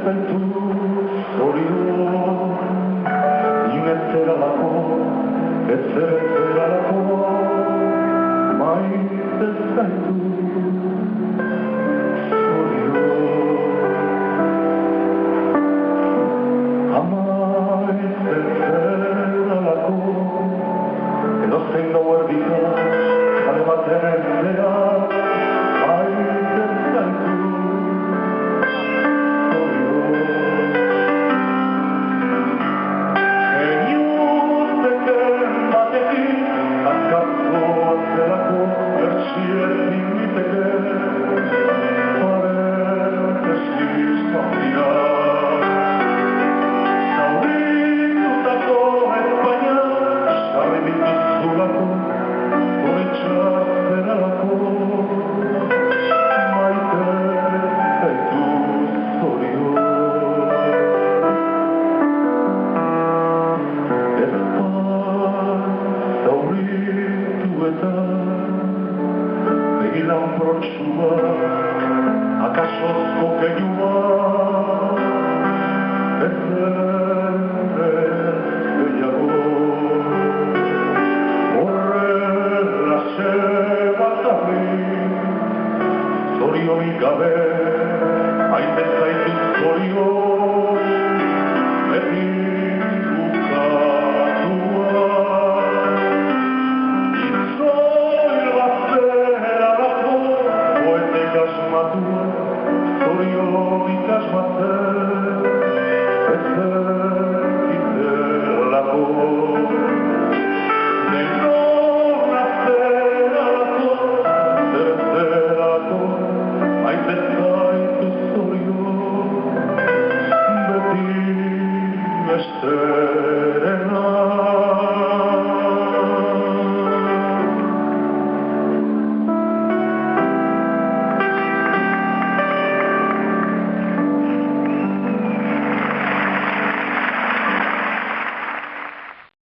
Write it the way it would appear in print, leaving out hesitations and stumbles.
zaitu zorion, inetzeralako, etzeralako, maite zaitu zorion. Amaite zeralako, edozein gau erdika, kale baten zera, maite zaitu Begiran protxua, akasozko keinua, ezer gehiago. Horrela sebatarri, zorionik gabe, maite zaitut zorion, beti bukatua. Zorionik asmatzen, ezerkitelako. Denon azteralako, zertzerako, maite zaitu zorion, beti beste.